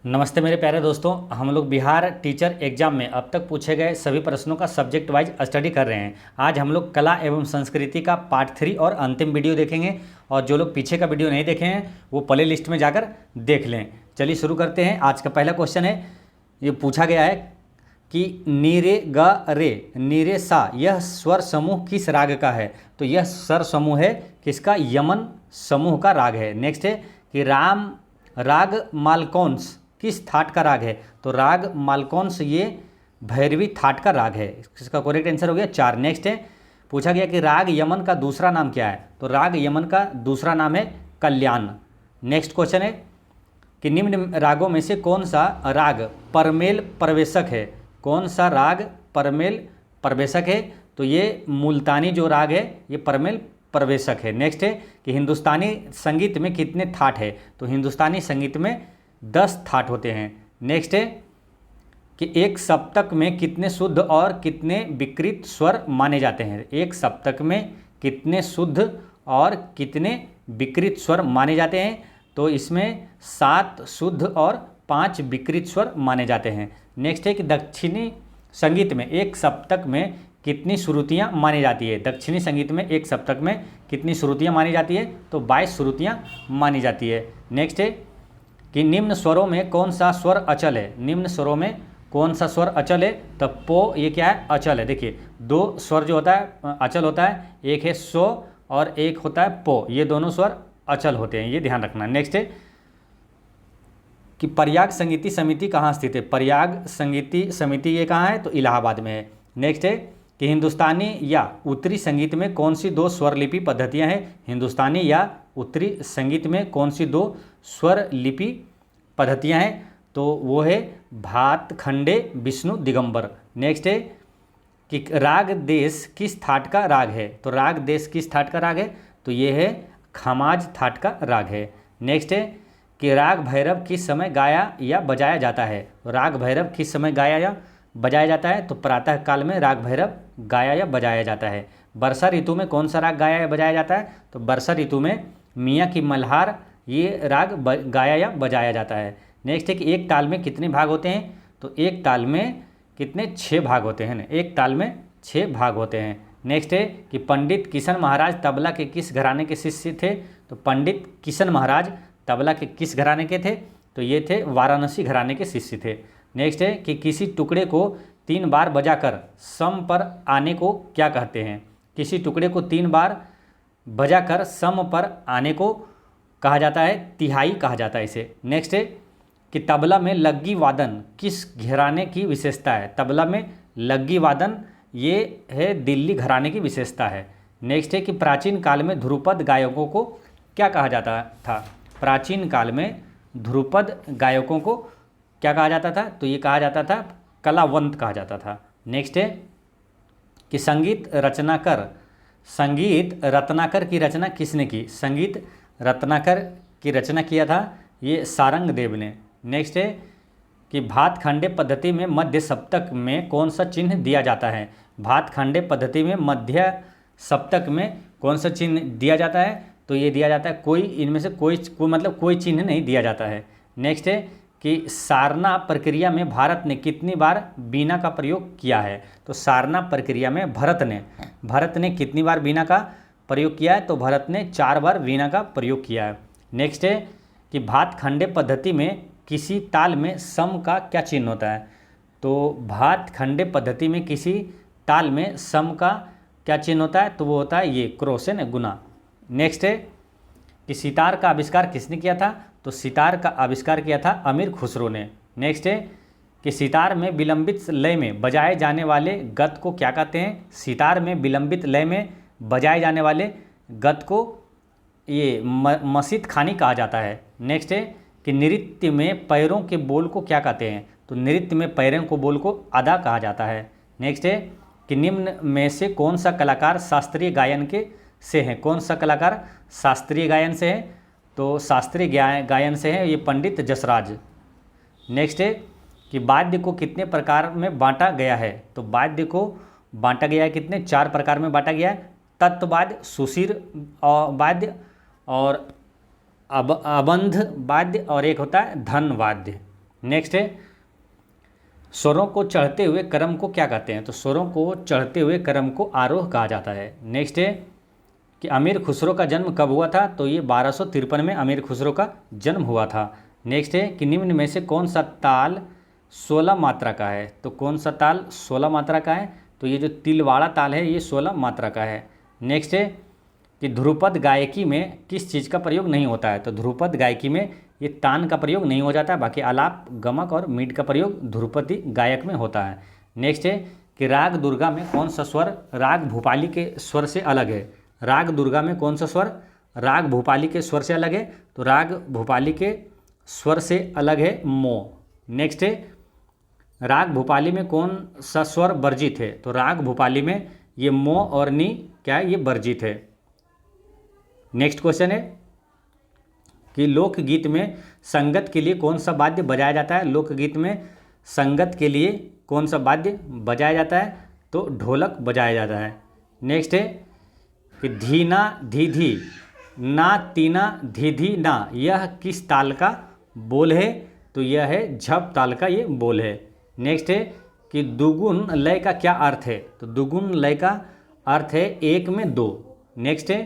नमस्ते मेरे प्यारे दोस्तों। हम लोग बिहार टीचर एग्जाम में अब तक पूछे गए सभी प्रश्नों का सब्जेक्ट वाइज स्टडी कर रहे हैं। आज हम लोग कला एवं संस्कृति का पार्ट 3 और अंतिम वीडियो देखेंगे। और जो लोग पीछे का वीडियो नहीं देखे हैं वो प्ले लिस्ट में जाकर देख लें। चलिए शुरू करते हैं। आज का पहला क्वेश्चन है, ये पूछा गया है कि नीरे नीरे सा यह स्वर समूह किस राग का है। तो यह स्वर समूह है किसका? यमन समूह का राग है। नेक्स्ट है कि राग मालकौंस किस थाट का राग है। तो राग मालकौंस ये भैरवी थाट का राग है। इसका करेक्ट आंसर हो गया 4। नेक्स्ट है, पूछा गया कि राग यमन का दूसरा नाम क्या है। तो राग यमन का दूसरा नाम है कल्याण। नेक्स्ट क्वेश्चन है कि निम्न रागों में से कौन सा राग परमेल प्रवेशक है। कौन सा राग परमेल प्रवेशक है। तो ये मुल्तानी जो राग है ये परमेल प्रवेशक है। नेक्स्ट है कि हिंदुस्तानी संगीत में कितने थाट है। तो हिंदुस्तानी संगीत में 10 थाट होते हैं। नेक्स्ट है कि एक सप्तक में कितने शुद्ध और कितने विकृत स्वर माने जाते हैं। एक सप्तक में कितने शुद्ध और कितने विकृत स्वर माने जाते हैं। तो इसमें 7 शुद्ध और 5 विकृत स्वर माने जाते हैं। नेक्स्ट है कि दक्षिणी संगीत में एक सप्तक में कितनी श्रुतियाँ मानी जाती है। दक्षिणी संगीत में एक सप्तक में कितनी श्रुतियाँ मानी जाती है। तो 22 श्रुतियाँ मानी जाती है। नेक्स्ट है कि निम्न स्वरों में कौन सा स्वर अचल है। निम्न स्वरों में कौन सा स्वर अचल है। तो पो ये क्या है? अचल है। देखिए 2 स्वर जो होता है अचल होता है, एक है सो और एक होता है पो। ये दोनों स्वर अचल होते हैं, ये ध्यान रखना। नेक्स्ट है कि प्रयाग संगीति समिति कहाँ स्थित है। प्रयाग संगीति समिति ये कहाँ है? तो इलाहाबाद में है। नेक्स्ट है कि हिंदुस्तानी या उत्तरी संगीत में कौन सी 2 स्वरलिपि पद्धतियाँ हैं। हिंदुस्तानी या उत्तरी संगीत में कौन सी 2 स्वर लिपि पद्धतियाँ हैं। तो वो है भात खंडे विष्णु दिगंबर। नेक्स्ट है कि राग देश किस थाट का राग है। तो राग देश किस थाट का राग है। तो ये है खमाज थाट का राग है। नेक्स्ट है कि राग भैरव किस समय गाया या बजाया जाता है। राग भैरव किस समय गाया या बजाया जाता है। तो प्रातः काल में राग भैरव गाया या बजाया जाता है। वर्षा ऋतु में कौन सा राग गाया या बजाया जाता है। तो वर्षा ऋतु में मियाँ की मल्हार ये राग गाया या बजाया जाता है। नेक्स्ट है कि एक ताल में कितने भाग होते हैं। तो एक ताल में कितने? 6 भाग होते हैं ना। एक ताल में 6 भाग होते हैं। नेक्स्ट है कि पंडित किशन महाराज तबला के किस घराने के शिष्य थे। तो पंडित किशन महाराज तबला के किस घराने के थे। तो ये थे वाराणसी घराने के शिष्य थे। नेक्स्ट है कि किसी टुकड़े को 3 बार बजाकर सम पर आने को क्या कहते हैं। किसी टुकड़े को 3 बार बजाकर सम पर आने को कहा जाता है तिहाई कहा जाता है इसे। नेक्स्ट है कि तबला में लग्गी वादन किस घराने की विशेषता है। तबला में लग्गी वादन ये है दिल्ली घराने की विशेषता है। नेक्स्ट है कि प्राचीन काल में ध्रुपद गायकों को क्या कहा जाता था। प्राचीन काल में ध्रुपद गायकों को क्या कहा जाता था। तो ये कहा जाता था कलावंत कहा जाता था। नेक्स्ट है कि संगीत रत्नाकर की रचना किसने की। संगीत रत्नाकर की रचना किया था ये सारंग देव ने। नेक्स्ट है कि भात खंडे पद्धति में मध्य सप्तक में कौन सा चिन्ह दिया जाता है। भात खंडे पद्धति में मध्य सप्तक में कौन सा चिन्ह दिया जाता है। तो ये दिया जाता है कोई, इनमें से कोई चिन्ह नहीं दिया जाता है। नेक्स्ट है कि सारना प्रक्रिया में भारत ने कितनी बार वीणा का प्रयोग किया है। तो सारना प्रक्रिया में भरत ने कितनी बार वीणा का प्रयोग किया है। तो भरत ने 4 बार वीणा का प्रयोग किया है। नेक्स्ट है कि भात खंडे पद्धति में किसी ताल में सम का क्या चिन्ह होता है। तो भात खंडे पद्धति में किसी ताल में सम का क्या चिन्ह होता है। तो वो होता है ये क्रॉस है ना, गुना। नेक्स्ट है कि सितार का आविष्कार किसने किया था। तो सितार का आविष्कार किया था अमीर खुसरो ने। नेक्स्ट है कि सितार में विलंबित लय में बजाए जाने वाले गत को क्या कहते हैं। सितार में विलंबित लय में बजाए जाने वाले गत को ये मसीत खानी कहा जाता है। नेक्स्ट है कि नृत्य में पैरों के बोल को क्या कहते हैं। तो नृत्य में पैरों को बोल को अदा कहा जाता है। नेक्स्ट है कि निम्न में से कौन सा कलाकार शास्त्रीय गायन के से हैं। कौन सा कलाकार शास्त्रीय गायन से है। तो शास्त्रीय गायन से है ये पंडित जसराज। नेक्स्ट है कि वाद्य को कितने प्रकार में बांटा गया है। तो वाद्य को बांटा गया है कितने? 4 प्रकार में बांटा गया है। तत्ववाद्य, सुशीर वाद्य और अबंध वाद्य और एक होता है धन वाद्य। नेक्स्ट है स्वरों को चढ़ते हुए क्रम को क्या कहते हैं? तो स्वरों को चढ़ते हुए क्रम को आरोह कहा जाता है। नेक्स्ट है कि अमीर खुसरो का जन्म कब हुआ था? तो ये 1253 में अमीर खुसरो का जन्म हुआ था। नेक्स्ट है कि निम्न में से कौन सा ताल 16 मात्रा का है? तो कौन सा ताल 16 मात्रा का है? तो ये जो तिलवाड़ा ताल है ये 16 मात्रा का है। नेक्स्ट है कि ध्रुपद गायकी में किस चीज़ का प्रयोग नहीं होता है? तो ध्रुपद गायकी में ये तान का प्रयोग नहीं हो जाता है, बाकी आलाप, गमक और मीट का प्रयोग ध्रुपदी गायक में होता है। नेक्स्ट है कि राग दुर्गा में कौन सा स्वर राग भूपाली के स्वर से अलग है? राग दुर्गा में कौन सा स्वर राग भूपाली के स्वर से अलग है? तो राग भूपाली के स्वर से अलग है मो। नेक्स्ट है राग भूपाली में कौन सा स्वर वर्जित है? तो राग भूपाली में ये मो और नी क्या है? ये वर्जित है। नेक्स्ट क्वेश्चन है कि लोकगीत में संगत के लिए कौन सा वाद्य बजाया जाता है? लोकगीत में संगत के लिए कौन सा वाद्य बजाया जाता है? तो ढोलक बजाया जाता है। नेक्स्ट है कि धीना धीधी ना तीना धीधी ना यह किस ताल का बोल है? तो यह है झप ताल का ये बोल है। नेक्स्ट है कि दुगुन लय का क्या अर्थ है? तो दुगुन लय का अर्थ है एक में दो। नेक्स्ट है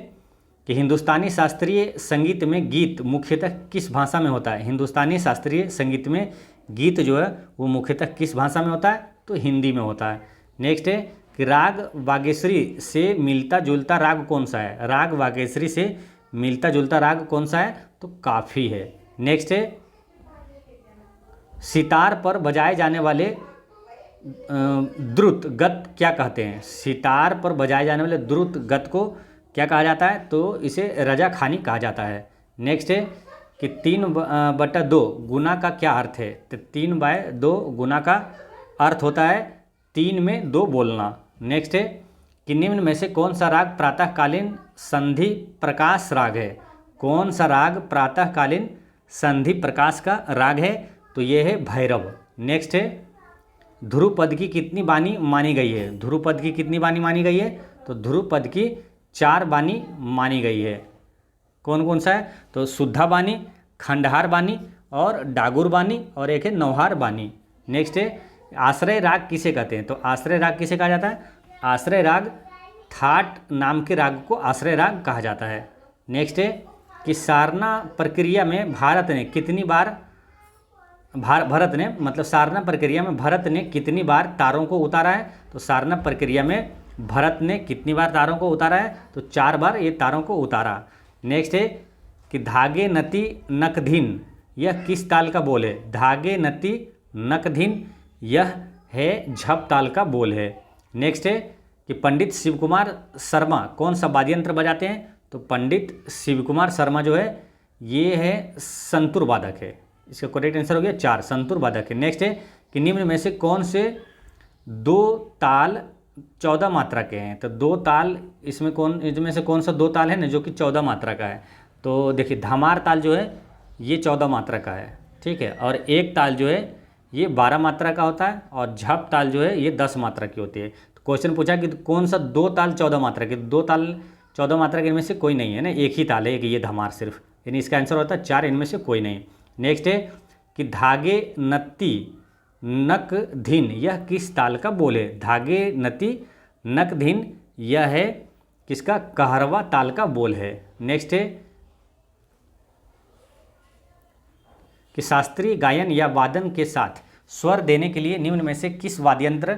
कि हिंदुस्तानी शास्त्रीय संगीत में गीत मुख्यतः किस भाषा में होता है? हिंदुस्तानी शास्त्रीय संगीत में गीत जो है वो मुख्यतः किस भाषा में होता है? तो हिंदी में होता है। नेक्स्ट है कि राग वागेश्वरी से मिलता जुलता राग कौन सा है? राग वागेश्वरी से मिलता जुलता राग कौन सा है? तो काफी है। नेक्स्ट है सितार पर बजाए जाने वाले द्रुत गत क्या कहते हैं? सितार पर बजाए जाने वाले द्रुत गत को क्या कहा जाता है? तो इसे रजाखानी कहा जाता है। नेक्स्ट है कि 3/2 गुना का क्या अर्थ है? तो 3/2 गुना का अर्थ होता है 3 में 2 बोलना। नेक्स्ट है कि निम्न में से कौन सा राग प्रातःकालीन संधि प्रकाश राग है? कौन सा राग प्रातःकालीन संधि प्रकाश का राग है? तो ये है भैरव। नेक्स्ट है ध्रुपद की कितनी बानी मानी गई है? ध्रुपद की कितनी बानी मानी गई है? तो ध्रुपद की 4 बानी मानी गई है। कौन कौन सा है? तो शुद्धा बानी, खंडहार बानी और डागुर बानी और एक है नौहार बानी। नेक्स्ट है आश्रय राग किसे कहते हैं? तो आश्रय राग किसे कहा जाता है? आश्रय राग थाट नाम के राग को आश्रय राग कहा जाता है। नेक्स्ट है कि सारना प्रक्रिया में भारत ने कितनी बार सारना प्रक्रिया में भरत ने कितनी बार तारों को उतारा है? तो सारना प्रक्रिया में भरत ने कितनी बार तारों को उतारा है? तो 4 बार ये तारों को उतारा। नेक्स्ट है कि धागे नति नकधीन यह किस ताल का बोल है? धागे नति नकधीन यह है झप ताल का बोल है। नेक्स्ट है कि पंडित शिव कुमार शर्मा कौन सा वाद्य यंत्र बजाते हैं? तो पंडित शिव कुमार शर्मा जो है ये है संतूर वादक है। इसका करेक्ट आंसर हो गया 4 संतूर वादक है। नेक्स्ट है कि निम्न में से कौन से 2 ताल 14 मात्रा के हैं? तो 2 ताल इसमें से कौन सा 2 ताल है ना जो कि 14 मात्रा का है? तो देखिए धमार ताल जो है ये 14 मात्रा का है, ठीक है, और एक ताल जो है ये 12 मात्रा का होता है और झप ताल जो है ये 10 मात्रा की होती है। तो क्वेश्चन पूछा कि कौन सा 2 ताल 14 मात्रा के? 2 ताल 14 मात्रा के इनमें से कोई नहीं है ना, एक ही ताल है कि ये धमार सिर्फ, यानी इसका आंसर होता है 4 इनमें से कोई नहीं। नेक्स्ट है कि धागे नत्ती नक धीन यह किस ताल का बोल है? धागे नति नक धीन यह है किसका? कहरवा ताल का बोल है। नेक्स्ट है कि शास्त्रीय गायन या वादन के साथ स्वर देने के लिए निम्न में से किस वाद्ययंत्र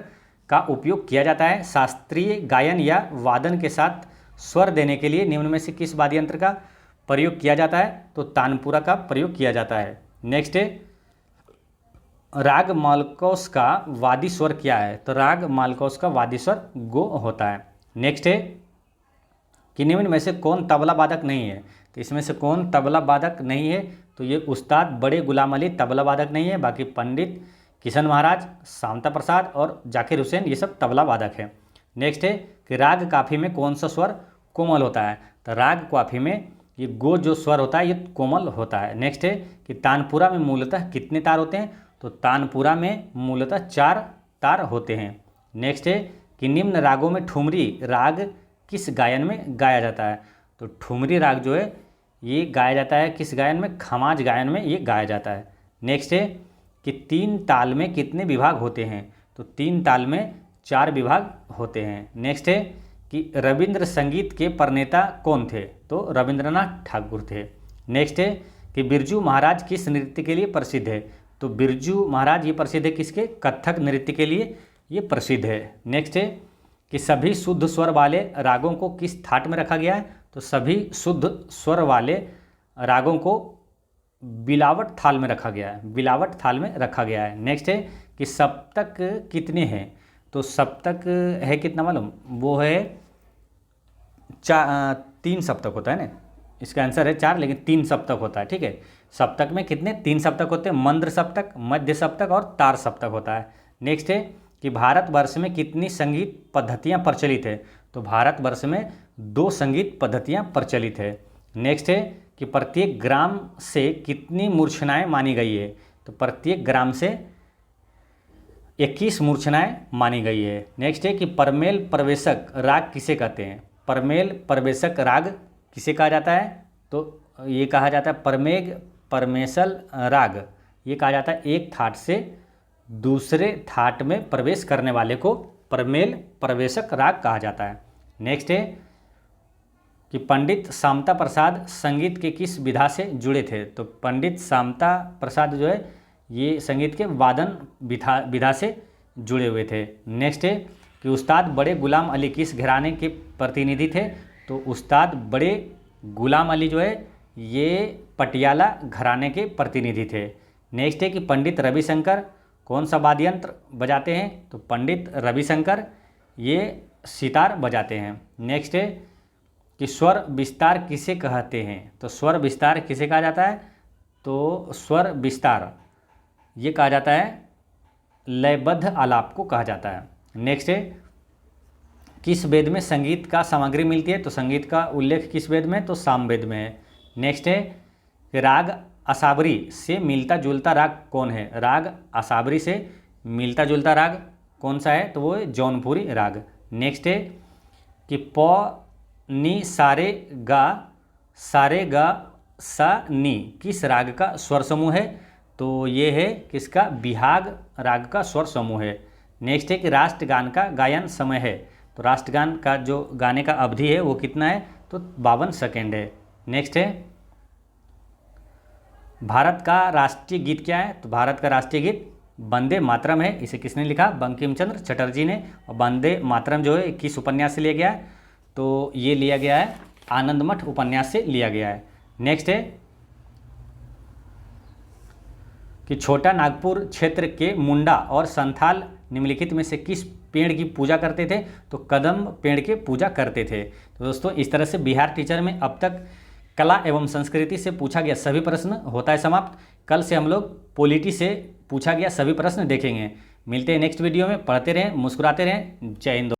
का उपयोग किया जाता है? शास्त्रीय गायन या वादन के साथ स्वर देने के लिए निम्न में से किस वाद्ययंत्र का प्रयोग किया जाता है? तो तानपुरा का प्रयोग किया जाता है। नेक्स्ट है राग मालकोस का वादी स्वर क्या है? तो राग मालकोस का वादी स्वर गो होता है। नेक्स्ट है कि निम्न में से कौन तबला वादक नहीं है? तो इसमें से कौन तबला वादक नहीं है? तो ये उस्ताद बड़े गुलाम अली तबला वादक नहीं है, बाकी पंडित किशन महाराज, शांता प्रसाद और जाकिर हुसैन ये सब तबला वादक हैं। नेक्स्ट है कि राग काफी में कौन सा स्वर कोमल होता है? तो राग काफी में ये गो जो स्वर होता है ये कोमल होता है। नेक्स्ट है कि तानपुरा में मूलतः कितने तार होते हैं? तो तानपुरा में मूलतः 4 तार होते हैं। नेक्स्ट है कि निम्न रागों में ठुमरी राग किस गायन में गाया जाता है? तो ठुमरी राग जो है ये गाया जाता है किस गायन में? खमाज गायन में ये गाया जाता है। नेक्स्ट है कि 3 ताल में कितने विभाग होते हैं? तो 3 ताल में 4 विभाग होते हैं। नेक्स्ट है कि रविंद्र संगीत के प्रणेता कौन थे? तो रविंद्रनाथ ठाकुर थे। नेक्स्ट है कि बिरजू महाराज किस नृत्य के लिए प्रसिद्ध है? तो बिरजू महाराज ये प्रसिद्ध है किसके? कथक नृत्य के लिए ये प्रसिद्ध है। नेक्स्ट है कि सभी शुद्ध स्वर वाले रागों को किस थाट में रखा गया है? तो सभी शुद्ध स्वर वाले रागों को बिलावट थाल में रखा गया है, बिलावट थाल में रखा गया है। नेक्स्ट है कि सप्तक कितने हैं? तो सप्तक है कितना मालूम? वो है 3 सप्तक होता है ना, इसका आंसर है 4, लेकिन 3 सप्तक होता है। ठीक है, सप्तक में कितने? 3 सप्तक होते हैं, मंद्र सप्तक, मध्य सप्तक और तार सप्तक होता है। नेक्स्ट है कि भारतवर्ष में कितनी संगीत पद्धतियाँ प्रचलित है? तो भारतवर्ष में 2 संगीत पद्धतियाँ प्रचलित है। नेक्स्ट है कि प्रत्येक ग्राम से कितनी मूर्छनाएँ मानी गई है? तो प्रत्येक ग्राम से 21 मूर्छनाएँ मानी गई है। नेक्स्ट है कि परमेल प्रवेशक राग किसे कहते हैं? परमेल प्रवेशक राग किसे कहा जाता है? तो ये कहा जाता है परमेग परमेशल राग, ये कहा जाता है एक थाट से दूसरे थाट में प्रवेश करने वाले को परमेल प्रवेशक राग कहा जाता है। नेक्स्ट है कि पंडित शामता प्रसाद संगीत के किस विधा से जुड़े थे? तो पंडित शामता प्रसाद जो है ये संगीत के वादन विधा से जुड़े हुए थे। नेक्स्ट है कि उस्ताद बड़े गुलाम अली किस घराने के प्रतिनिधि थे? तो उस्ताद बड़े गुलाम अली जो है ये पटियाला घराने के प्रतिनिधि थे। नेक्स्ट है कि पंडित रविशंकर कौन सा वाद्य यंत्र बजाते हैं? तो पंडित रविशंकर ये सितार बजाते हैं। नेक्स्ट है कि स्वर विस्तार किसे कहते हैं? तो स्वर विस्तार किसे कहा जाता है? तो स्वर विस्तार ये कहा जाता है लयबद्ध आलाप को कहा जाता है। नेक्स्ट है किस वेद में संगीत का सामग्री मिलती है? तो संगीत का उल्लेख किस वेद में? तो सामवेद में है। नेक्स्ट है कि राग असाबरी से मिलता जुलता राग कौन है? राग असाबरी से मिलता जुलता राग कौन सा है? तो वो है जौनपुरी राग। नेक्स्ट है कि प नी सारे गा सा नी किस राग का स्वर समूह है? तो ये है किसका? बिहाग राग का स्वर समूह है। नेक्स्ट है कि राष्ट्रगान का गायन समय है? तो राष्ट्रगान का जो गाने का अवधि है वो कितना है? तो 52 सेकेंड है। नेक्स्ट है भारत का राष्ट्रीय गीत क्या है? तो भारत का राष्ट्रीय गीत वंदे मातरम है। इसे किसने लिखा? बंकिम चंद्र चटर्जी ने। और वंदे मातरम जो है किस उपन्यास से लिया गया है? तो ये लिया गया है आनंदमठ उपन्यास से लिया गया है। नेक्स्ट है कि छोटा नागपुर क्षेत्र के मुंडा और संथाल निम्नलिखित में से किस पेड़ की पूजा करते थे? तो कदम पेड़ की पूजा करते थे। तो दोस्तों इस तरह से बिहार टीचर में अब तक कला एवं संस्कृति से पूछा गया सभी प्रश्न होता है समाप्त। कल से हम लोग पॉलिटी से पूछा गया सभी प्रश्न देखेंगे। मिलते हैं नेक्स्ट वीडियो में। पढ़ते रहें, मुस्कुराते रहें। जय हिंद।